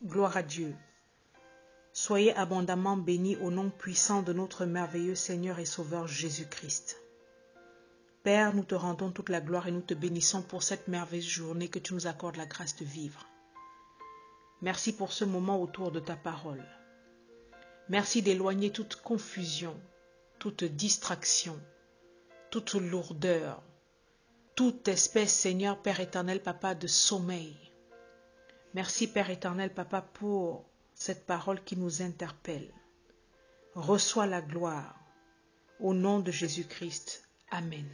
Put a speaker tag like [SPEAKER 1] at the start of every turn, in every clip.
[SPEAKER 1] Gloire à Dieu. Soyez abondamment bénis au nom puissant de notre merveilleux Seigneur et Sauveur Jésus-Christ. Père, nous te rendons toute la gloire et nous te bénissons pour cette merveilleuse journée que tu nous accordes la grâce de vivre. Merci pour ce moment autour de ta parole. Merci d'éloigner toute confusion, toute distraction, toute lourdeur, toute espèce, Seigneur, Père éternel, Papa, de sommeil. Merci, Père éternel, Papa, pour cette parole qui nous interpelle. Reçois la gloire. Au nom de Jésus-Christ. Amen.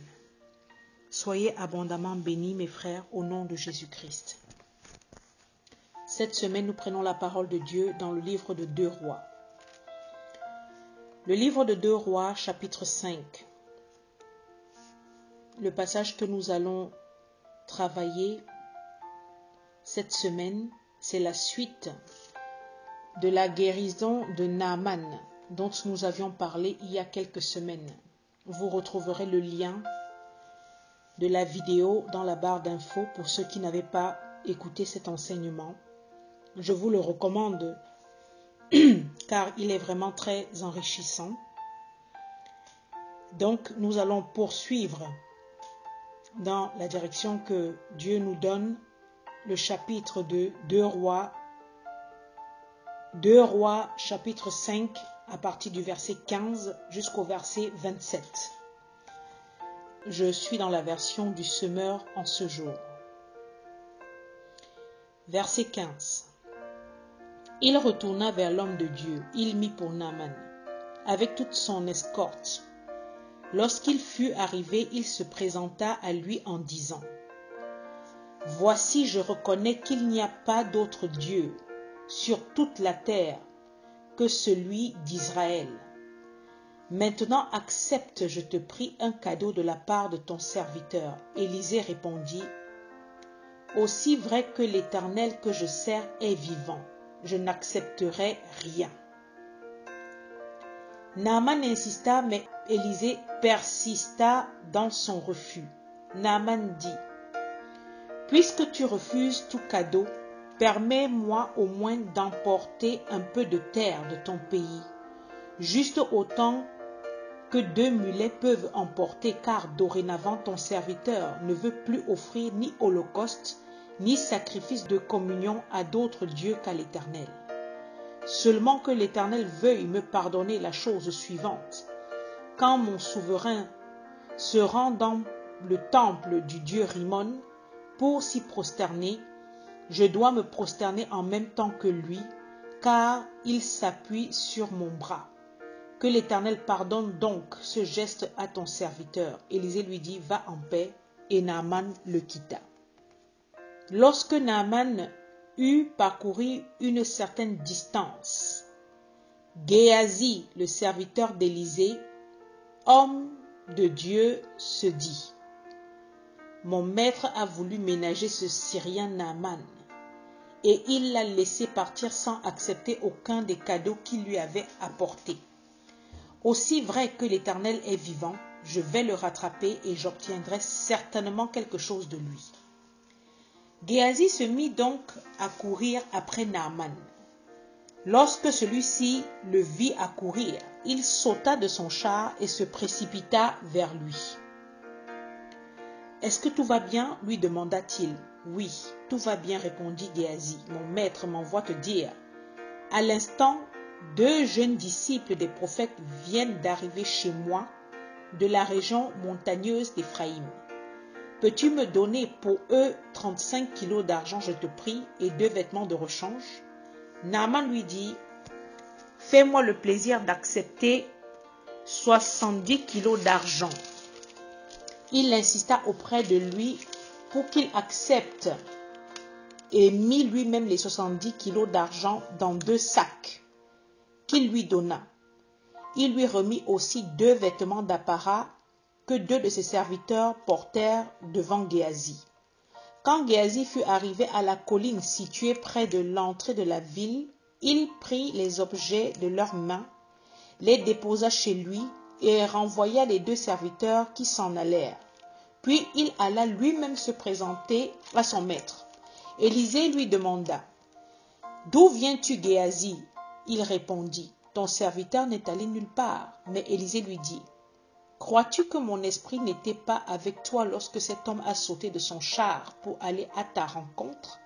[SPEAKER 1] Soyez abondamment bénis, mes frères, au nom de Jésus-Christ. Cette semaine, nous prenons la parole de Dieu dans le livre de 2 Rois. Le livre de 2 Rois, chapitre 5. Le passage que nous allons travailler cette semaine, c'est la suite de la guérison de Naaman dont nous avions parlé il y a quelques semaines. Vous retrouverez le lien de la vidéo dans la barre d'infos pour ceux qui n'avaient pas écouté cet enseignement. Je vous le recommande car il est vraiment très enrichissant. Donc nous allons poursuivre dans la direction que Dieu nous donne, le chapitre de 2 Rois, chapitre 5, à partir du verset 15 jusqu'au verset 27. Je suis dans la version du Semeur en ce jour. Verset 15. Il retourna vers l'homme de Dieu, il mit pour Naaman, avec toute son escorte. Lorsqu'il fut arrivé, il se présenta à lui en disant: Voici, je reconnais qu'il n'y a pas d'autre Dieu sur toute la terre que celui d'Israël. Maintenant accepte, je te prie, un cadeau de la part de ton serviteur. Élisée répondit: Aussi vrai que l'Éternel que je sers est vivant, je n'accepterai rien. Naaman insista, mais Élisée persista dans son refus. Naaman dit: Puisque tu refuses tout cadeau, permets-moi au moins d'emporter un peu de terre de ton pays, juste autant que 2 mulets peuvent emporter, car dorénavant ton serviteur ne veut plus offrir ni holocauste, ni sacrifice de communion à d'autres dieux qu'à l'Éternel. Seulement que l'Éternel veuille me pardonner la chose suivante. Quand mon souverain se rend dans le temple du dieu Rimon pour s'y prosterner, je dois me prosterner en même temps que lui, car il s'appuie sur mon bras. Que l'Éternel pardonne donc ce geste à ton serviteur. Élisée lui dit: Va en paix, et Naaman le quitta. Lorsque Naaman eut parcouru une certaine distance, Géasi, le serviteur d'Élisée, homme de Dieu, se dit: Mon maître a voulu ménager ce Syrien Naaman, et il l'a laissé partir sans accepter aucun des cadeaux qu'il lui avait apportés. Aussi vrai que l'Éternel est vivant, je vais le rattraper et j'obtiendrai certainement quelque chose de lui. Géasi se mit donc à courir après Naaman. Lorsque celui-ci le vit accourir, il sauta de son char et se précipita vers lui. « Est-ce que tout va bien ?» lui demanda-t-il. « Oui, tout va bien, répondit Géasi. Mon maître m'envoie te dire. À l'instant, 2 jeunes disciples des prophètes viennent d'arriver chez moi de la région montagneuse d'Éphraïm. Peux-tu me donner pour eux 35 kilos d'argent, je te prie, et 2 vêtements de rechange ?» Naaman lui dit: Fais-moi le plaisir d'accepter 70 kilos d'argent. Il insista auprès de lui pour qu'il accepte et mit lui-même les 70 kilos d'argent dans 2 sacs qu'il lui donna. Il lui remit aussi 2 vêtements d'apparat que 2 de ses serviteurs portèrent devant Géasi. Quand Géasi fut arrivé à la colline située près de l'entrée de la ville, il prit les objets de leurs mains, les déposa chez lui et renvoya les 2 serviteurs qui s'en allèrent. Puis il alla lui-même se présenter à son maître. Élisée lui demanda: D'où viens-tu, Géasi? Il répondit, ton serviteur n'est allé nulle part. Mais Élisée lui dit, crois-tu que mon esprit n'était pas avec toi lorsque cet homme a sauté de son char pour aller à ta rencontre?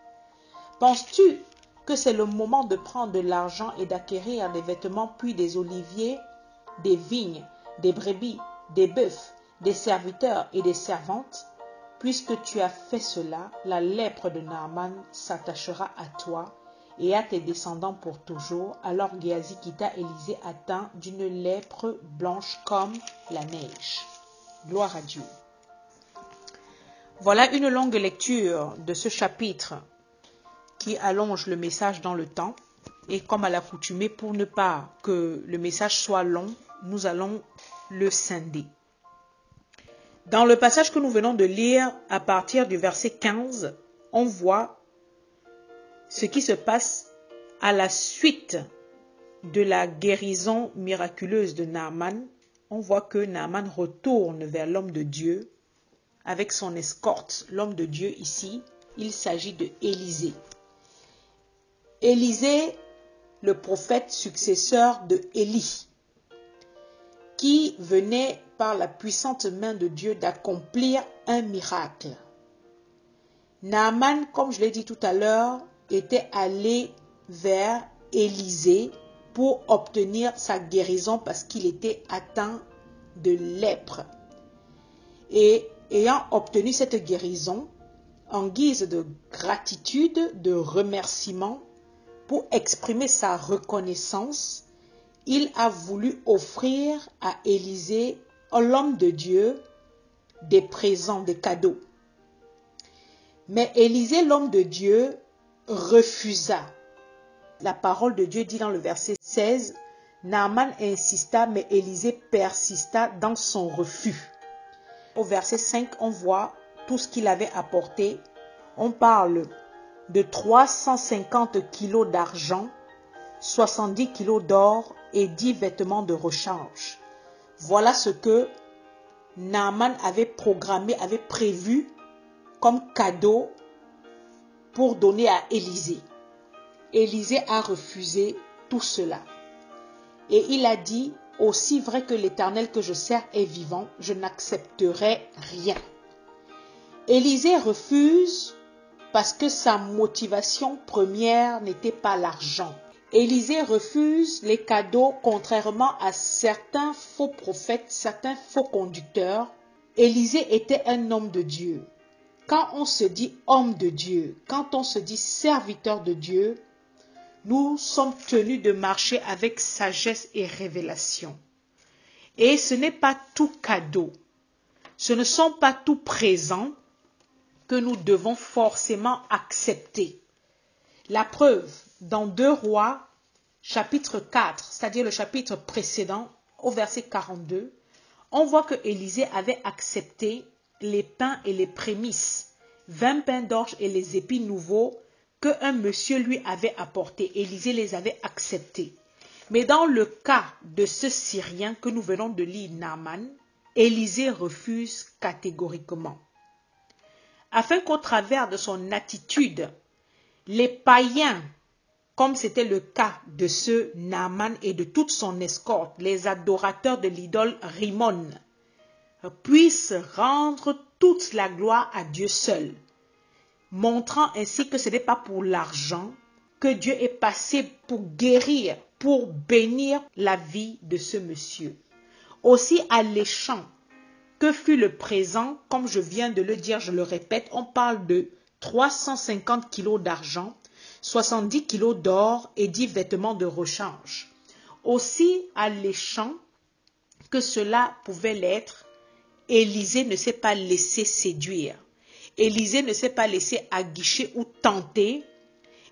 [SPEAKER 1] Penses-tu que c'est le moment de prendre de l'argent et d'acquérir des vêtements, puis des oliviers, des vignes, des brebis, des bœufs, des serviteurs et des servantes? Puisque tu as fait cela, la lèpre de Naaman s'attachera à toi et à tes descendants pour toujours. Alors Géasi quitta Élisée atteint d'une lèpre blanche comme la neige. Gloire à Dieu. Voilà une longue lecture de ce chapitre qui allonge le message dans le temps. Et comme à l'accoutumée, pour ne pas que le message soit long, nous allons le scinder. Dans le passage que nous venons de lire, à partir du verset 15, on voit ce qui se passe à la suite de la guérison miraculeuse de Naaman. On voit que Naaman retourne vers l'homme de Dieu avec son escorte. L'homme de Dieu ici, il s'agit de Élisée. Élisée, le prophète successeur de Élie, qui venait par la puissante main de Dieu d'accomplir un miracle. Naaman, comme je l'ai dit tout à l'heure, était allé vers Élisée pour obtenir sa guérison parce qu'il était atteint de lèpre. Et ayant obtenu cette guérison, en guise de gratitude, de remerciement, pour exprimer sa reconnaissance, il a voulu offrir à Élisée, l'homme de Dieu, des présents, des cadeaux. Mais Élisée, l'homme de Dieu, refusa. La parole de Dieu dit dans le verset 16, Naaman insista, mais Élisée persista dans son refus. Au verset 5, on voit tout ce qu'il avait apporté. On parle de 350 kilos d'argent, 70 kilos d'or et 10 vêtements de rechange. Voilà ce que Naaman avait programmé, avait prévu comme cadeau pour donner à Élisée. Élisée a refusé tout cela. Et il a dit, aussi vrai que l'Éternel que je sers est vivant, je n'accepterai rien. Élisée refuse parce que sa motivation première n'était pas l'argent. Élisée refuse les cadeaux contrairement à certains faux prophètes, certains faux conducteurs. Élisée était un homme de Dieu. Quand on se dit homme de Dieu, quand on se dit serviteur de Dieu, nous sommes tenus de marcher avec sagesse et révélation. Et ce n'est pas tout cadeau, ce ne sont pas tout présents que nous devons forcément accepter. La preuve, dans 2 Rois, chapitre 4, c'est-à-dire le chapitre précédent, au verset 42, on voit que Élisée avait accepté les pains et les prémices, 20 pains d'orge et les épis nouveaux que un monsieur lui avait apportés. Élisée les avait acceptés. Mais dans le cas de ce Syrien que nous venons de lire, Naaman, Élisée refuse catégoriquement. Afin qu'au travers de son attitude, les païens, comme c'était le cas de ce Naaman et de toute son escorte, les adorateurs de l'idole Rimon, puissent rendre toute la gloire à Dieu seul, montrant ainsi que ce n'est pas pour l'argent que Dieu est passé pour guérir, pour bénir la vie de ce monsieur. Aussi alléchant que fut le présent, comme je viens de le dire, je le répète, on parle de 350 kilos d'argent, 70 kilos d'or et 10 vêtements de rechange. Aussi alléchant que cela pouvait l'être, Élisée ne s'est pas laissé séduire. Élisée ne s'est pas laissé aguicher ou tenter,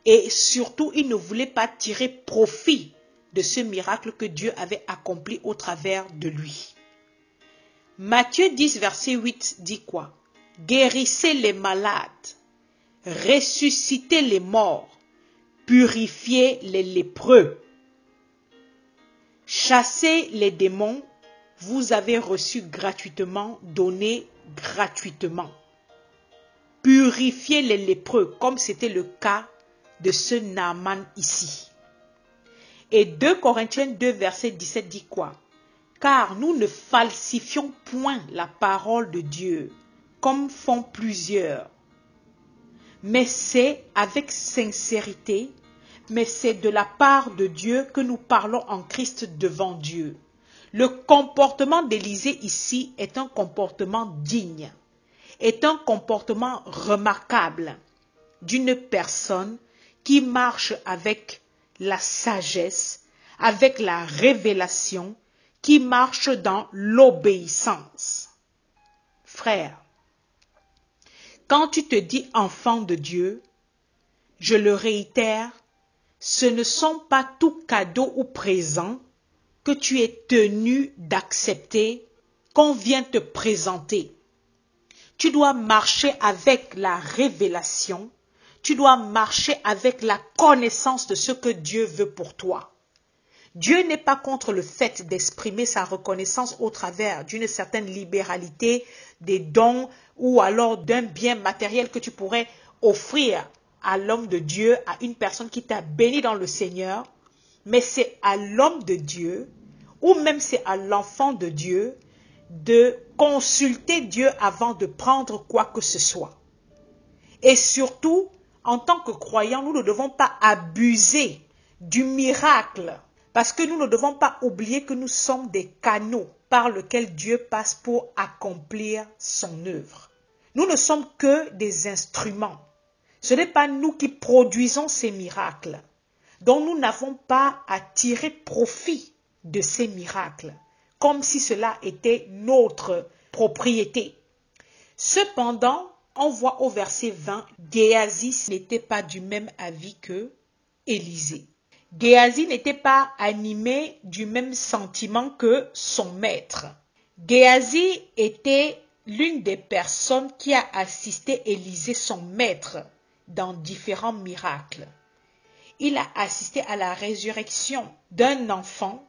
[SPEAKER 1] et surtout il ne voulait pas tirer profit de ce miracle que Dieu avait accompli au travers de lui. Matthieu 10, verset 8 dit quoi? Guérissez les malades, ressuscitez les morts, purifiez les lépreux, chassez les démons, vous avez reçu gratuitement, donnez gratuitement. Purifiez les lépreux, comme c'était le cas de ce Naaman ici. Et 2 Corinthiens 2, verset 17 dit quoi? Car nous ne falsifions point la parole de Dieu, comme font plusieurs. Mais c'est avec sincérité, mais c'est de la part de Dieu que nous parlons en Christ devant Dieu. Le comportement d'Élisée ici est un comportement digne, est un comportement remarquable d'une personne qui marche avec la sagesse, avec la révélation, qui marche dans l'obéissance. Frère, quand tu te dis enfant de Dieu, je le réitère, ce ne sont pas tout cadeau ou présent que tu es tenu d'accepter, qu'on vient te présenter. Tu dois marcher avec la révélation, tu dois marcher avec la connaissance de ce que Dieu veut pour toi. Dieu n'est pas contre le fait d'exprimer sa reconnaissance au travers d'une certaine libéralité, des dons ou alors d'un bien matériel que tu pourrais offrir à l'homme de Dieu, à une personne qui t'a béni dans le Seigneur, mais c'est à l'homme de Dieu ou même c'est à l'enfant de Dieu de consulter Dieu avant de prendre quoi que ce soit. Et surtout, en tant que croyants, nous ne devons pas abuser du miracle parce que nous ne devons pas oublier que nous sommes des canaux par lesquels Dieu passe pour accomplir son œuvre. Nous ne sommes que des instruments. Ce n'est pas nous qui produisons ces miracles, dont nous n'avons pas à tirer profit de ces miracles, comme si cela était notre propriété. Cependant, on voit au verset 20, Géasi n'était pas du même avis que Élisée. Géasi n'était pas animé du même sentiment que son maître. Géasi était l'une des personnes qui a assisté Élisée, son maître, dans différents miracles. Il a assisté à la résurrection d'un enfant.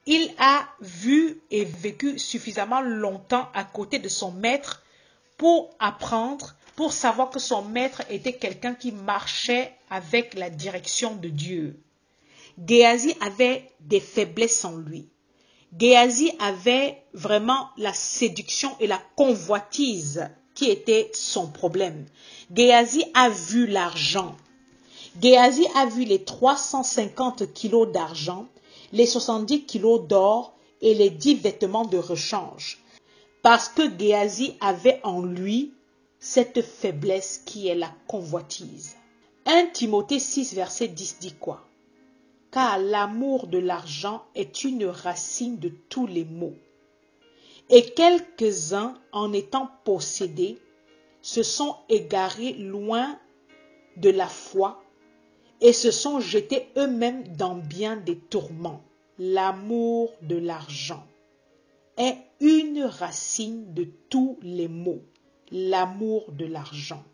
[SPEAKER 1] Il a vu et vécu suffisamment longtemps à côté de son maître pour apprendre, pour savoir que son maître était quelqu'un qui marchait avec la direction de Dieu. Géasi avait des faiblesses en lui. Géasi avait vraiment la séduction et la convoitise qui était son problème. Géasi a vu l'argent. Géasi a vu les 350 kilos d'argent, les 70 kilos d'or et les 10 vêtements de rechange. Parce que Géasi avait en lui cette faiblesse qui est la convoitise. 1 Timothée 6, verset 10 dit quoi? Car l'amour de l'argent est une racine de tous les maux. Et quelques-uns, en étant possédés, se sont égarés loin de la foi et se sont jetés eux-mêmes dans bien des tourments. L'amour de l'argent est une racine de tous les maux. L'amour de l'argent.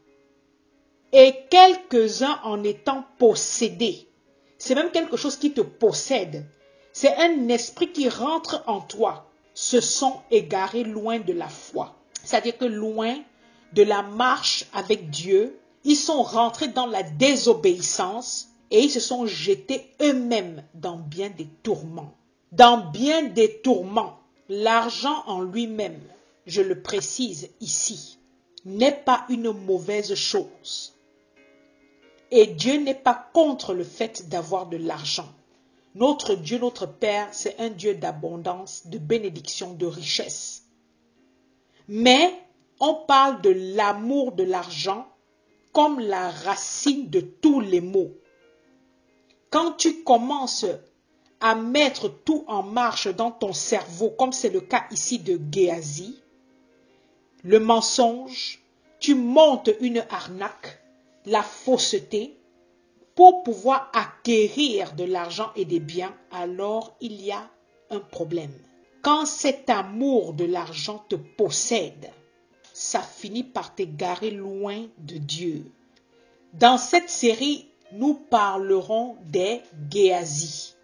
[SPEAKER 1] Et quelques-uns en étant possédés, c'est même quelque chose qui te possède. C'est un esprit qui rentre en toi. Se sont égarés loin de la foi. C'est-à-dire que loin de la marche avec Dieu, ils sont rentrés dans la désobéissance et ils se sont jetés eux-mêmes dans bien des tourments. Dans bien des tourments, l'argent en lui-même, je le précise ici, n'est pas une mauvaise chose. Et Dieu n'est pas contre le fait d'avoir de l'argent. Notre Dieu, notre Père, c'est un Dieu d'abondance, de bénédiction, de richesse. Mais on parle de l'amour de l'argent comme la racine de tous les maux. Quand tu commences à mettre tout en marche dans ton cerveau, comme c'est le cas ici de Géasi, le mensonge, tu montes une arnaque, la fausseté, pour pouvoir acquérir de l'argent et des biens, alors il y a un problème. Quand cet amour de l'argent te possède, ça finit par t'égarer loin de Dieu. Dans cette série, nous parlerons des Géasi.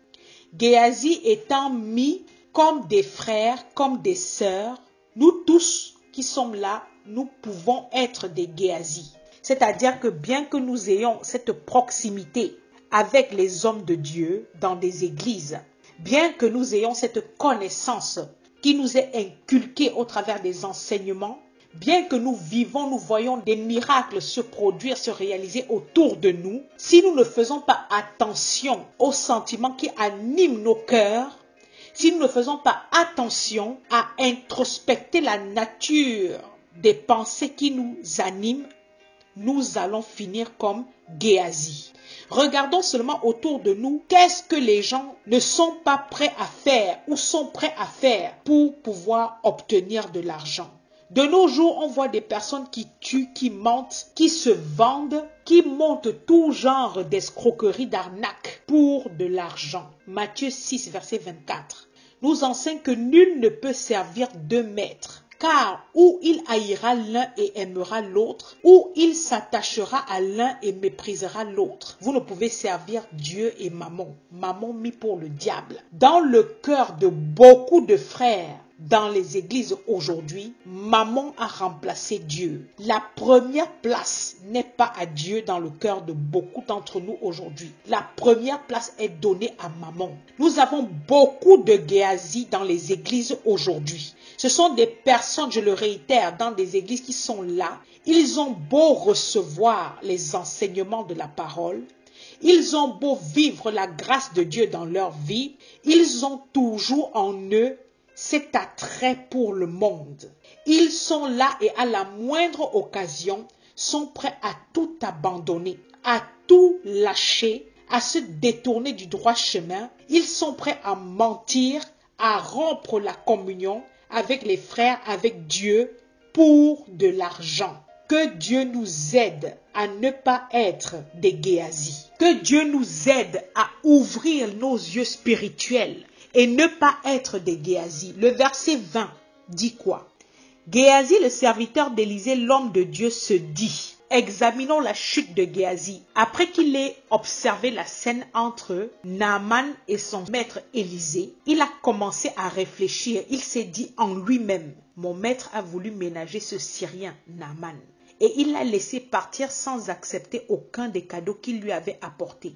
[SPEAKER 1] Géasi étant mis comme des frères, comme des sœurs, nous tous qui sommes là, nous pouvons être des Géasi. C'est-à-dire que bien que nous ayons cette proximité avec les hommes de Dieu dans des églises, bien que nous ayons cette connaissance qui nous est inculquée au travers des enseignements, bien que nous vivons, nous voyons des miracles se produire, se réaliser autour de nous, si nous ne faisons pas attention aux sentiments qui animent nos cœurs, si nous ne faisons pas attention à introspecter la nature des pensées qui nous animent, nous allons finir comme Géasi. Regardons seulement autour de nous, qu'est-ce que les gens ne sont pas prêts à faire ou sont prêts à faire pour pouvoir obtenir de l'argent. De nos jours, on voit des personnes qui tuent, qui mentent, qui se vendent, qui montent tout genre d'escroqueries, d'arnaques pour de l'argent. Matthieu 6, verset 24, nous enseigne que nul ne peut servir deux maîtres. Car ou il haïra l'un et aimera l'autre, ou il s'attachera à l'un et méprisera l'autre. Vous ne pouvez servir Dieu et Mammon. Mammon mis pour le diable. Dans le cœur de beaucoup de frères, dans les églises aujourd'hui, Mammon a remplacé Dieu. La première place n'est pas à Dieu dans le cœur de beaucoup d'entre nous aujourd'hui. La première place est donnée à Mammon. Nous avons beaucoup de Géasi dans les églises aujourd'hui. Ce sont des personnes, je le réitère, dans des églises qui sont là. Ils ont beau recevoir les enseignements de la parole. Ils ont beau vivre la grâce de Dieu dans leur vie. Ils ont toujours en eux cet attrait pour le monde. Ils sont là et à la moindre occasion sont prêts à tout abandonner, à tout lâcher, à se détourner du droit chemin. Ils sont prêts à mentir, à rompre la communion avec les frères, avec Dieu, pour de l'argent. Que Dieu nous aide à ne pas être des Géasi. Que Dieu nous aide à ouvrir nos yeux spirituels et ne pas être des Géasi. Le verset 20 dit quoi? Géasi, le serviteur d'Élisée, l'homme de Dieu, se dit. Examinons la chute de Géasi. Après qu'il ait observé la scène entre Naaman et son maître Élisée, il a commencé à réfléchir. Il s'est dit en lui-même, mon maître a voulu ménager ce Syrien, Naaman, et il l'a laissé partir sans accepter aucun des cadeaux qu'il lui avait apportés.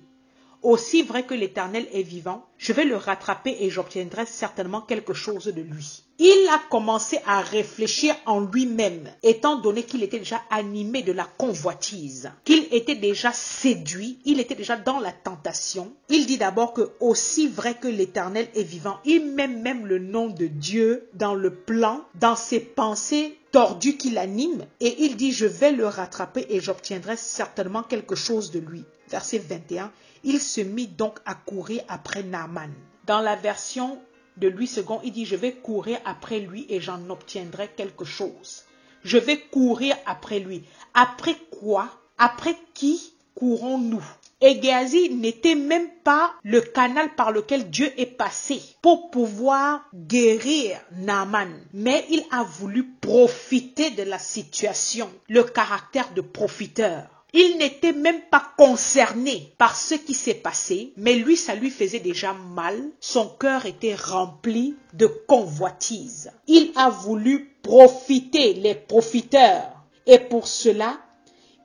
[SPEAKER 1] Aussi vrai que l'Éternel est vivant, je vais le rattraper et j'obtiendrai certainement quelque chose de lui. Il a commencé à réfléchir en lui-même, étant donné qu'il était déjà animé de la convoitise, qu'il était déjà séduit, il était déjà dans la tentation. Il dit d'abord que aussi vrai que l'Éternel est vivant, il met même le nom de Dieu dans le plan, dans ses pensées tordues qui l'animent, et il dit je vais le rattraper et j'obtiendrai certainement quelque chose de lui. Verset 21, il se mit donc à courir après Naaman. Dans la version de Louis II, il dit, je vais courir après lui et j'en obtiendrai quelque chose. Je vais courir après lui. Après quoi? Après qui courons-nous? Et Géasi n'était même pas le canal par lequel Dieu est passé pour pouvoir guérir Naaman. Mais il a voulu profiter de la situation, le caractère de profiteur. Il n'était même pas concerné par ce qui s'est passé, mais lui, ça lui faisait déjà mal. Son cœur était rempli de convoitise. Il a voulu profiter, les profiteurs. Et pour cela,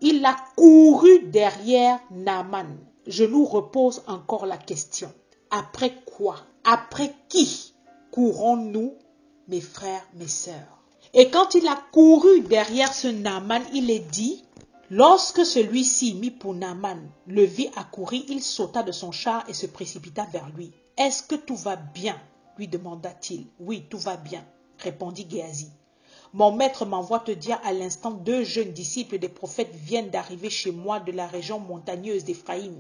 [SPEAKER 1] il a couru derrière Naaman. Je nous repose encore la question. Après quoi? Après qui courons-nous, mes frères, mes sœurs? Et quand il a couru derrière ce Naaman, il est dit... Lorsque celui-ci, mis pour Naaman, le vit accourir, il sauta de son char et se précipita vers lui. « Est-ce que tout va bien ?» lui demanda-t-il. « Oui, tout va bien, » répondit Géasi. « Mon maître m'envoie te dire à l'instant, 2 jeunes disciples des prophètes viennent d'arriver chez moi de la région montagneuse d'Éphraïm.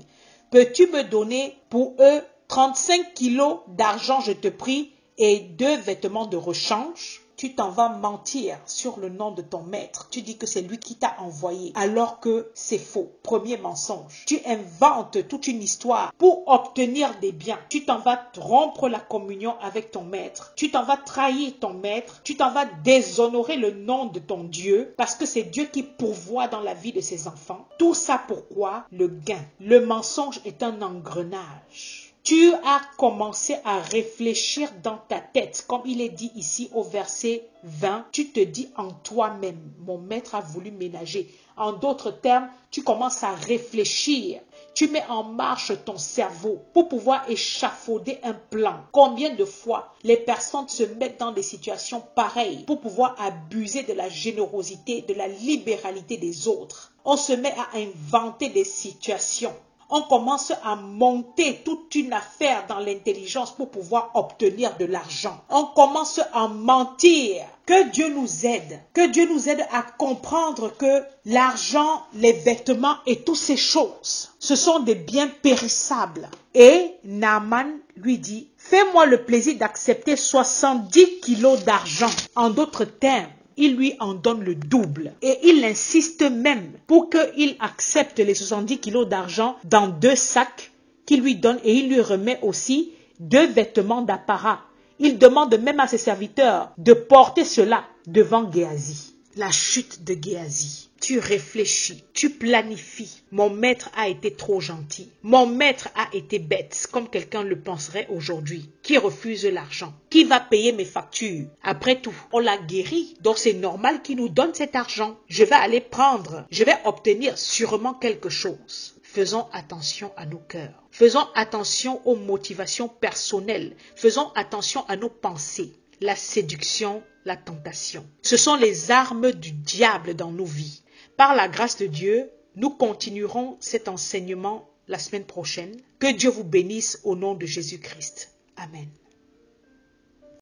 [SPEAKER 1] Peux-tu me donner pour eux 35 kilos d'argent, je te prie, et 2 vêtements de rechange ?» Tu t'en vas mentir sur le nom de ton maître. Tu dis que c'est lui qui t'a envoyé, alors que c'est faux. Premier mensonge. Tu inventes toute une histoire pour obtenir des biens. Tu t'en vas rompre la communion avec ton maître. Tu t'en vas trahir ton maître. Tu t'en vas déshonorer le nom de ton Dieu, parce que c'est Dieu qui pourvoit dans la vie de ses enfants. Tout ça pourquoi? Le gain. Le mensonge est un engrenage. Tu as commencé à réfléchir dans ta tête, comme il est dit ici au verset 20, tu te dis en toi-même, mon maître a voulu ménager. En d'autres termes, tu commences à réfléchir. Tu mets en marche ton cerveau pour pouvoir échafauder un plan. Combien de fois les personnes se mettent dans des situations pareilles pour pouvoir abuser de la générosité, de la libéralité des autres. On se met à inventer des situations. On commence à monter toute une affaire dans l'intelligence pour pouvoir obtenir de l'argent. On commence à mentir. Que Dieu nous aide. Que Dieu nous aide à comprendre que l'argent, les vêtements et toutes ces choses, ce sont des biens périssables. Et Naaman lui dit, fais-moi le plaisir d'accepter 70 kilos d'argent. En d'autres termes, il lui en donne le double. Et il insiste même pour qu'il accepte les 70 kilos d'argent dans 2 sacs qu'il lui donne et il lui remet aussi 2 vêtements d'apparat. Il demande même à ses serviteurs de porter cela devant Géasi. La chute de Géasi. Tu réfléchis, tu planifies. Mon maître a été trop gentil. Mon maître a été bête, comme quelqu'un le penserait aujourd'hui. Qui refuse l'argent? Qui va payer mes factures? Après tout, on l'a guéri, donc c'est normal qu'il nous donne cet argent. Je vais aller prendre, je vais obtenir sûrement quelque chose. Faisons attention à nos cœurs. Faisons attention aux motivations personnelles. Faisons attention à nos pensées. La séduction, la tentation. Ce sont les armes du diable dans nos vies. Par la grâce de Dieu, nous continuerons cet enseignement la semaine prochaine. Que Dieu vous bénisse au nom de Jésus-Christ. Amen.